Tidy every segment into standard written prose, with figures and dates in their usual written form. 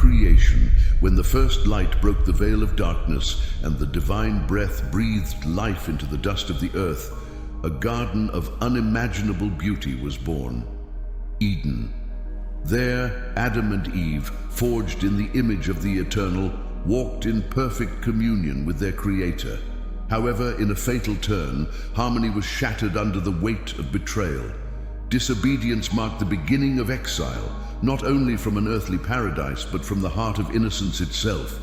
creation, when the first light broke the veil of darkness and the divine breath breathed life into the dust of the earth, a garden of unimaginable beauty was born, Eden. There, Adam and Eve, forged in the image of the Eternal, walked in perfect communion with their Creator. However, in a fatal turn, harmony was shattered under the weight of betrayal. Disobedience marked the beginning of exile, not only from an earthly paradise, but from the heart of innocence itself.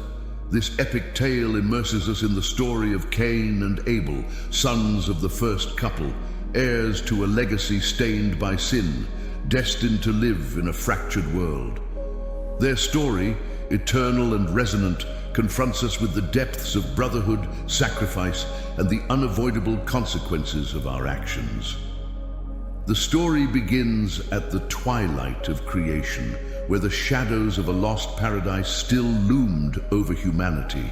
This epic tale immerses us in the story of Cain and Abel, sons of the first couple, heirs to a legacy stained by sin, destined to live in a fractured world. Their story, eternal and resonant, confronts us with the depths of brotherhood, sacrifice, and the unavoidable consequences of our actions. The story begins at the twilight of creation, where the shadows of a lost paradise still loomed over humanity.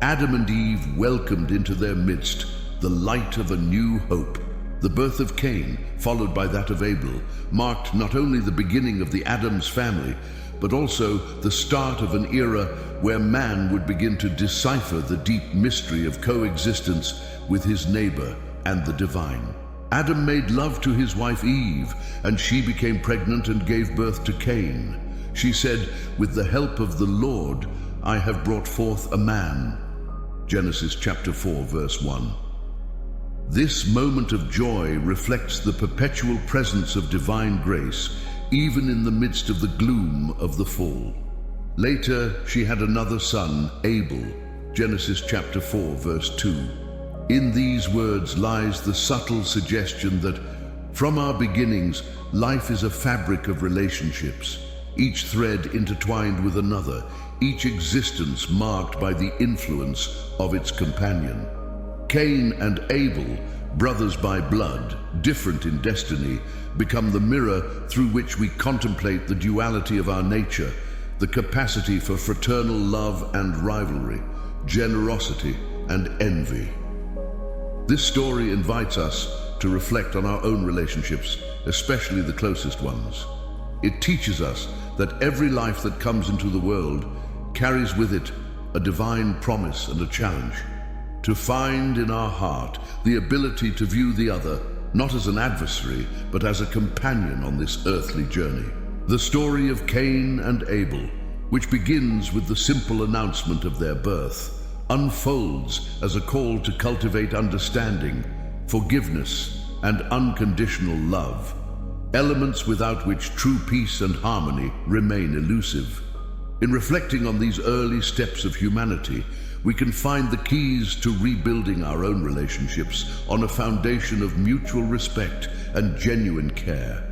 Adam and Eve welcomed into their midst the light of a new hope. The birth of Cain, followed by that of Abel, marked not only the beginning of the Adams family, but also the start of an era where man would begin to decipher the deep mystery of coexistence with his neighbor and the divine. Adam made love to his wife Eve, and she became pregnant and gave birth to Cain. She said, "With the help of the Lord, I have brought forth a man." Genesis chapter 4, verse 1. This moment of joy reflects the perpetual presence of divine grace, even in the midst of the gloom of the fall. Later, she had another son, Abel. Genesis chapter 4, verse 2. In these words lies the subtle suggestion that, from our beginnings, life is a fabric of relationships, each thread intertwined with another, each existence marked by the influence of its companion. Cain and Abel, brothers by blood, different in destiny, become the mirror through which we contemplate the duality of our nature, the capacity for fraternal love and rivalry, generosity and envy. This story invites us to reflect on our own relationships, especially the closest ones. It teaches us that every life that comes into the world carries with it a divine promise and a challenge. To find in our heart the ability to view the other not as an adversary, but as a companion on this earthly journey. The story of Cain and Abel, which begins with the simple announcement of their birth, unfolds as a call to cultivate understanding, forgiveness, and unconditional love, elements without which true peace and harmony remain elusive. In reflecting on these early steps of humanity, we can find the keys to rebuilding our own relationships on a foundation of mutual respect and genuine care.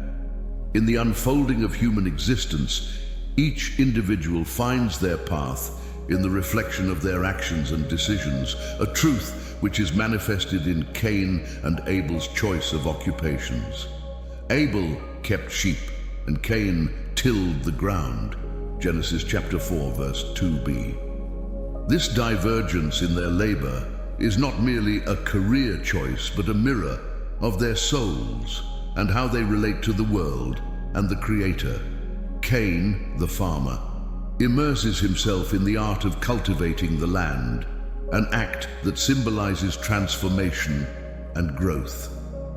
In the unfolding of human existence, each individual finds their path in the reflection of their actions and decisions, a truth which is manifested in Cain and Abel's choice of occupations. Abel kept sheep, and Cain tilled the ground. Genesis chapter 4, verse 2b. This divergence in their labor is not merely a career choice, but a mirror of their souls and how they relate to the world and the Creator. Cain, the farmer, immerses himself in the art of cultivating the land, an act that symbolizes transformation and growth.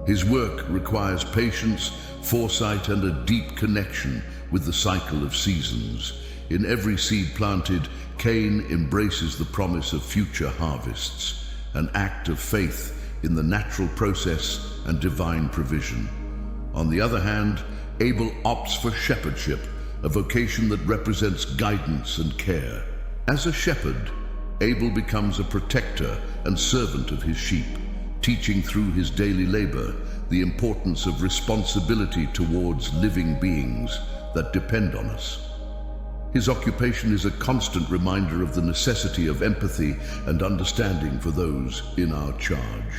His work requires patience, foresight, and a deep connection with the cycle of seasons. In every seed planted, Cain embraces the promise of future harvests, an act of faith in the natural process and divine provision. On the other hand, Abel opts for shepherdship, a vocation that represents guidance and care. As a shepherd, Abel becomes a protector and servant of his sheep, teaching through his daily labor the importance of responsibility towards living beings that depend on us. His occupation is a constant reminder of the necessity of empathy and understanding for those in our charge.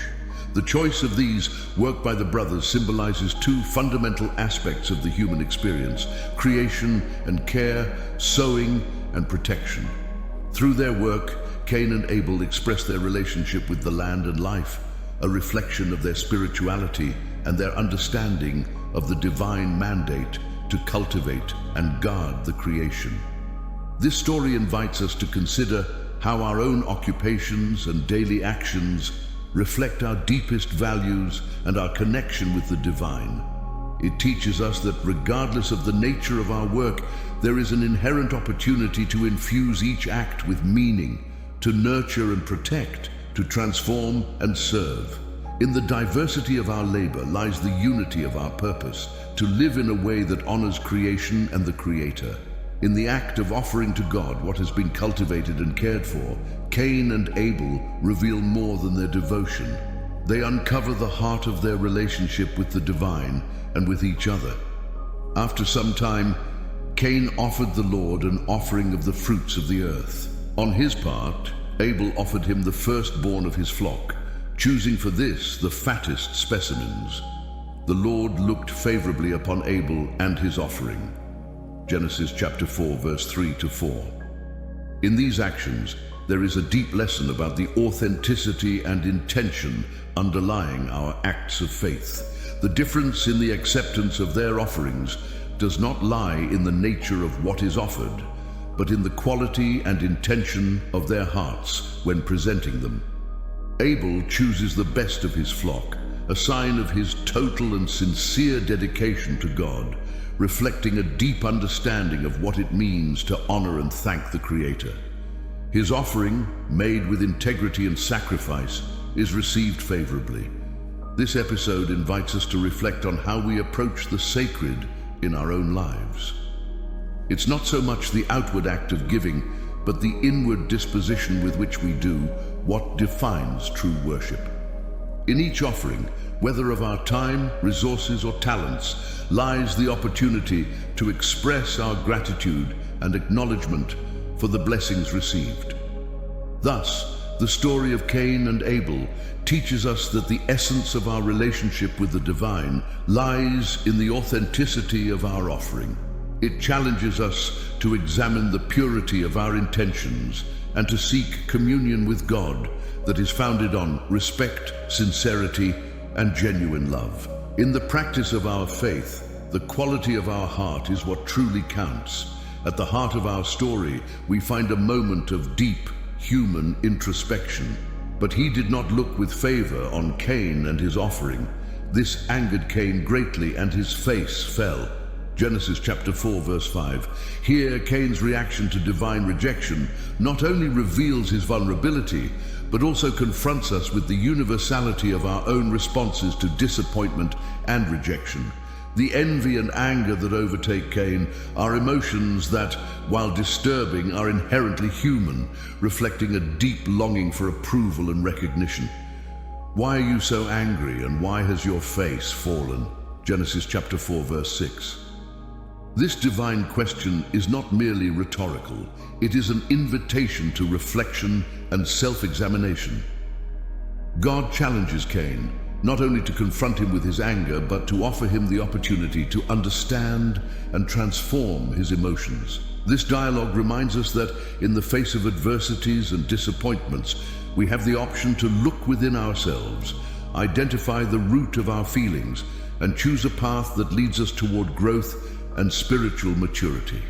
The choice of these work by the brothers symbolizes two fundamental aspects of the human experience: creation and care, sowing and protection. Through their work, Cain and Abel express their relationship with the land and life, a reflection of their spirituality and their understanding of the divine mandate to cultivate and guard the creation. This story invites us to consider how our own occupations and daily actions reflect our deepest values and our connection with the divine. It teaches us that regardless of the nature of our work, there is an inherent opportunity to infuse each act with meaning, to nurture and protect, to transform and serve. In the diversity of our labor lies the unity of our purpose, to live in a way that honors creation and the Creator. In the act of offering to God what has been cultivated and cared for, Cain and Abel reveal more than their devotion. They uncover the heart of their relationship with the divine and with each other. After some time, Cain offered the Lord an offering of the fruits of the earth. On his part, Abel offered him the firstborn of his flock, choosing for this the fattest specimens. The Lord looked favorably upon Abel and his offering. Genesis chapter 4, verse 3 to 4. In these actions, there is a deep lesson about the authenticity and intention underlying our acts of faith. The difference in the acceptance of their offerings does not lie in the nature of what is offered, but in the quality and intention of their hearts when presenting them. Abel chooses the best of his flock, a sign of his total and sincere dedication to God, reflecting a deep understanding of what it means to honor and thank the Creator. His offering, made with integrity and sacrifice, is received favorably. This episode invites us to reflect on how we approach the sacred in our own lives. It's not so much the outward act of giving, but the inward disposition with which we do what defines true worship. In each offering, whether of our time, resources, or talents, lies the opportunity to express our gratitude and acknowledgement for the blessings received. Thus, the story of Cain and Abel teaches us that the essence of our relationship with the divine lies in the authenticity of our offering. It challenges us to examine the purity of our intentions and to seek communion with God that is founded on respect, sincerity, and genuine love. In the practice of our faith, the quality of our heart is what truly counts. At the heart of our story, we find a moment of deep human introspection. But he did not look with favor on Cain and his offering. This angered Cain greatly, and his face fell. Genesis chapter 4, verse 5. Here, Cain's reaction to divine rejection not only reveals his vulnerability, but also confronts us with the universality of our own responses to disappointment and rejection. The envy and anger that overtake Cain are emotions that, while disturbing, are inherently human, reflecting a deep longing for approval and recognition. Why are you so angry, and why has your face fallen? Genesis chapter 4, verse 6. This divine question is not merely rhetorical. It is an invitation to reflection and self-examination. God challenges Cain, not only to confront him with his anger, but to offer him the opportunity to understand and transform his emotions. This dialogue reminds us that in the face of adversities and disappointments, we have the option to look within ourselves, identify the root of our feelings, and choose a path that leads us toward growth and spiritual maturity.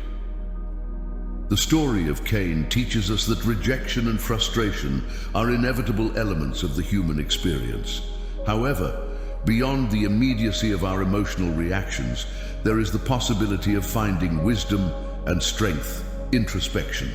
The story of Cain teaches us that rejection and frustration are inevitable elements of the human experience. However, beyond the immediacy of our emotional reactions, there is the possibility of finding wisdom and strength, introspection.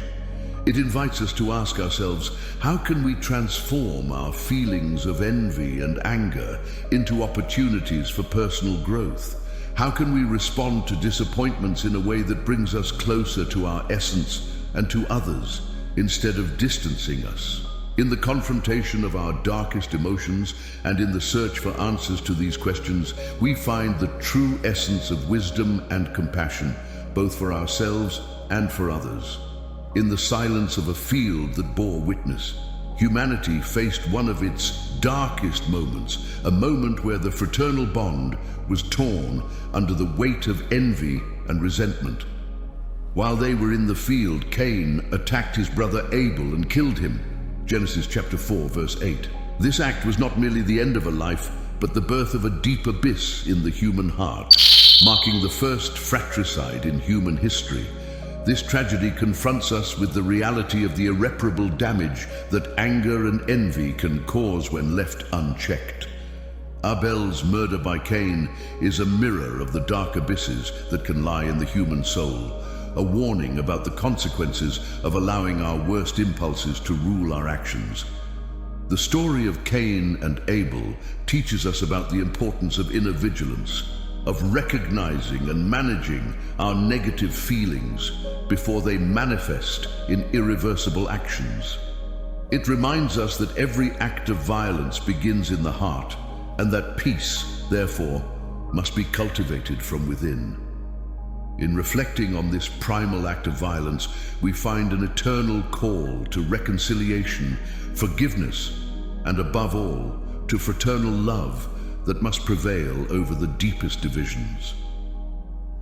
It invites us to ask ourselves, how can we transform our feelings of envy and anger into opportunities for personal growth? How can we respond to disappointments in a way that brings us closer to our essence and to others, instead of distancing us? In the confrontation of our darkest emotions and in the search for answers to these questions, we find the true essence of wisdom and compassion, both for ourselves and for others. In the silence of a field that bore witness, humanity faced one of its darkest moments, a moment where the fraternal bond was torn under the weight of envy and resentment. While they were in the field, Cain attacked his brother Abel and killed him. Genesis chapter 4, verse 8. This act was not merely the end of a life, but the birth of a deep abyss in the human heart, marking the first fratricide in human history. This tragedy confronts us with the reality of the irreparable damage that anger and envy can cause when left unchecked. Abel's murder by Cain is a mirror of the dark abysses that can lie in the human soul, a warning about the consequences of allowing our worst impulses to rule our actions. The story of Cain and Abel teaches us about the importance of inner vigilance, of recognizing and managing our negative feelings before they manifest in irreversible actions. It reminds us that every act of violence begins in the heart, and that peace, therefore, must be cultivated from within. In reflecting on this primal act of violence, we find an eternal call to reconciliation, forgiveness, and above all, to fraternal love that must prevail over the deepest divisions.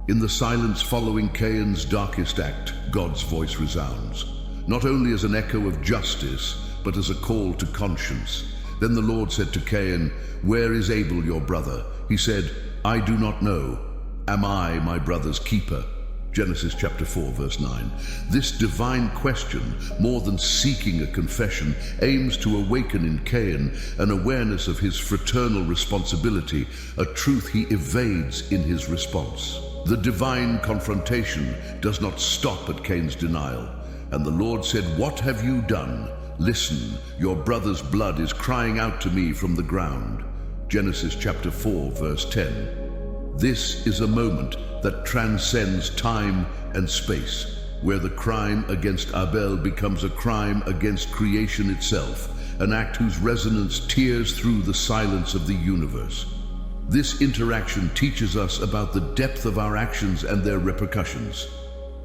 In the silence following Cain's darkest act, God's voice resounds, not only as an echo of justice, but as a call to conscience. Then the Lord said to Cain, "Where is Abel your brother?" He said, "I do not know. Am I my brother's keeper?" Genesis chapter 4, verse 9. This divine question, more than seeking a confession, aims to awaken in Cain an awareness of his fraternal responsibility, a truth he evades in his response. The divine confrontation does not stop at Cain's denial. And the Lord said, "What have you done? Listen, your brother's blood is crying out to me from the ground." Genesis chapter 4, verse 10. This is a moment that transcends time and space, where the crime against Abel becomes a crime against creation itself, an act whose resonance tears through the silence of the universe. This interaction teaches us about the depth of our actions and their repercussions.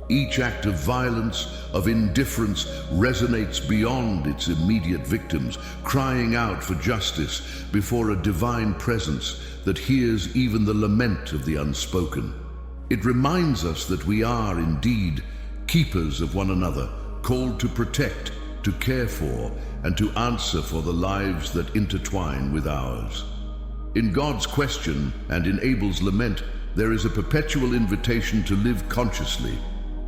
Each act of violence, of indifference, resonates beyond its immediate victims, crying out for justice before a divine presence that hears even the lament of the unspoken. It reminds us that we are indeed keepers of one another, called to protect, to care for, and to answer for the lives that intertwine with ours. In God's question and in Abel's lament, there is a perpetual invitation to live consciously,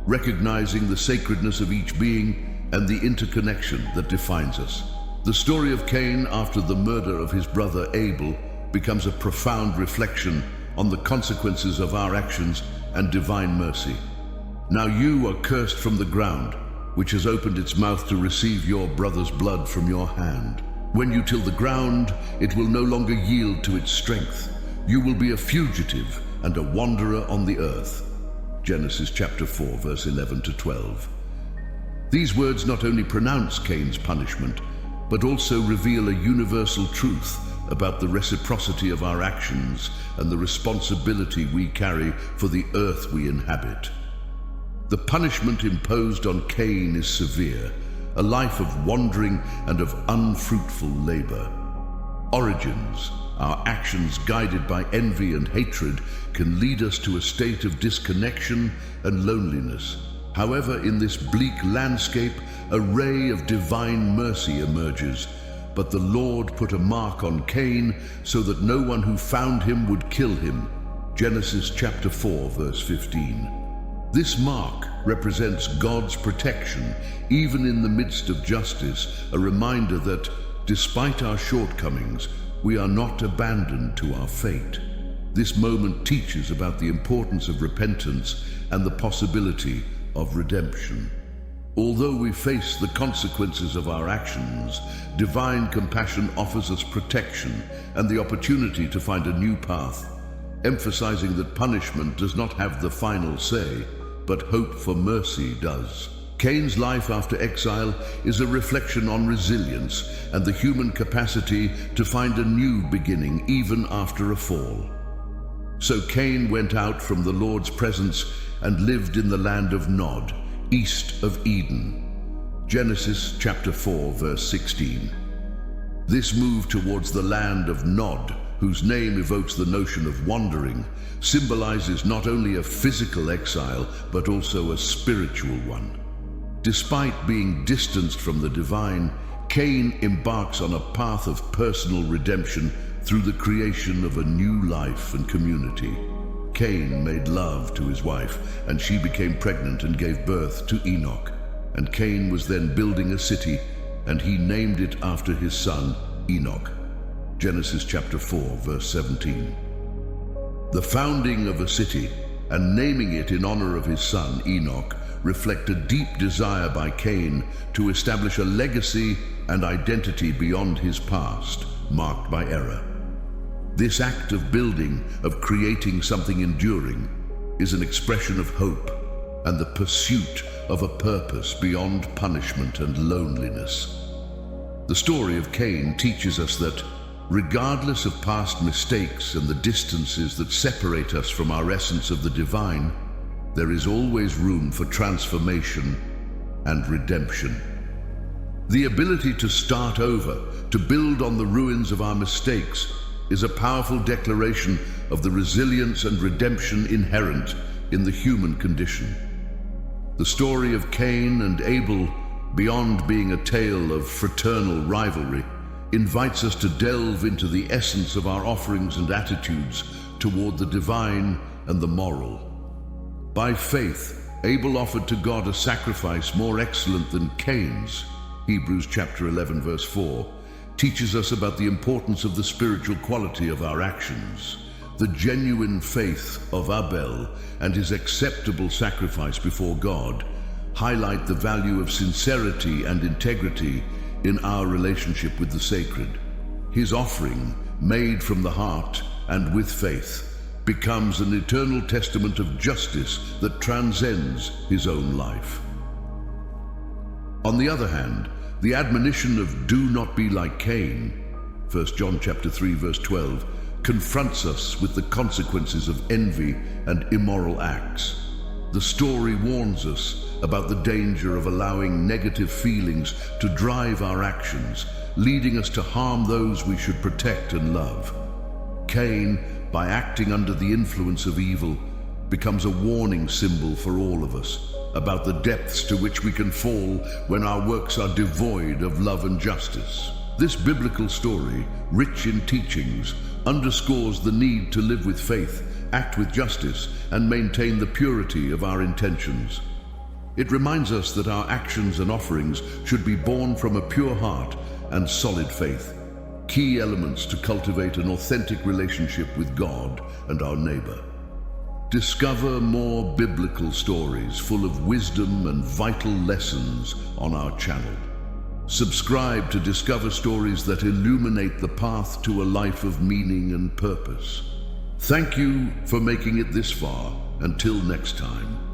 recognizing the sacredness of each being and the interconnection that defines us. The story of Cain after the murder of his brother Abel becomes a profound reflection on the consequences of our actions and divine mercy. Now you are cursed from the ground, which has opened its mouth to receive your brother's blood from your hand. When you till the ground, it will no longer yield to its strength. You will be a fugitive and a wanderer on the earth. Genesis chapter 4, verse 11 to 12. These words not only pronounce Cain's punishment, but also reveal a universal truth about the reciprocity of our actions and the responsibility we carry for the earth we inhabit. The punishment imposed on Cain is severe, a life of wandering and of unfruitful labor. Origins, our actions guided by envy and hatred, can lead us to a state of disconnection and loneliness. However, in this bleak landscape, a ray of divine mercy emerges. But the Lord put a mark on Cain so that no one who found him would kill him. Genesis chapter 4, verse 15. This mark represents God's protection, even in the midst of justice, a reminder that, despite our shortcomings, we are not abandoned to our fate. This moment teaches about the importance of repentance and the possibility of redemption. Although we face the consequences of our actions, divine compassion offers us protection and the opportunity to find a new path, emphasizing that punishment does not have the final say, but hope for mercy does. Cain's life after exile is a reflection on resilience and the human capacity to find a new beginning even after a fall. So Cain went out from the Lord's presence and lived in the land of Nod, east of Eden. Genesis chapter 4, verse 16. This move towards the land of Nod, whose name evokes the notion of wandering, symbolizes not only a physical exile, but also a spiritual one. Despite being distanced from the divine, Cain embarks on a path of personal redemption through the creation of a new life and community. Cain made love to his wife, and she became pregnant and gave birth to Enoch. And Cain was then building a city, and he named it after his son Enoch. Genesis chapter 4, verse 17. The founding of a city and naming it in honor of his son Enoch reflect a deep desire by Cain to establish a legacy and identity beyond his past, marked by error. This act of building, of creating something enduring, is an expression of hope and the pursuit of a purpose beyond punishment and loneliness. The story of Cain teaches us that, regardless of past mistakes and the distances that separate us from our essence of the divine, there is always room for transformation and redemption. The ability to start over, to build on the ruins of our mistakes, is a powerful declaration of the resilience and redemption inherent in the human condition. The story of Cain and Abel, beyond being a tale of fraternal rivalry, invites us to delve into the essence of our offerings and attitudes toward the divine and the moral. By faith, Abel offered to God a sacrifice more excellent than Cain's. Hebrews chapter 11, verse 4, teaches us about the importance of the spiritual quality of our actions. The genuine faith of Abel and his acceptable sacrifice before God highlight the value of sincerity and integrity in our relationship with the sacred. His offering, made from the heart and with faith, becomes an eternal testament of justice that transcends his own life. On the other hand, the admonition of "do not be like Cain," 1 John chapter 3, verse 12, confronts us with the consequences of envy and immoral acts. The story warns us about the danger of allowing negative feelings to drive our actions, leading us to harm those we should protect and love. Cain, by acting under the influence of evil, becomes a warning symbol for all of us about the depths to which we can fall when our works are devoid of love and justice. This biblical story, rich in teachings, underscores the need to live with faith, act with justice, and maintain the purity of our intentions. It reminds us that our actions and offerings should be born from a pure heart and solid faith, key elements to cultivate an authentic relationship with God and our neighbor. Discover more biblical stories full of wisdom and vital lessons on our channel. Subscribe to discover stories that illuminate the path to a life of meaning and purpose. Thank you for making it this far. Until next time.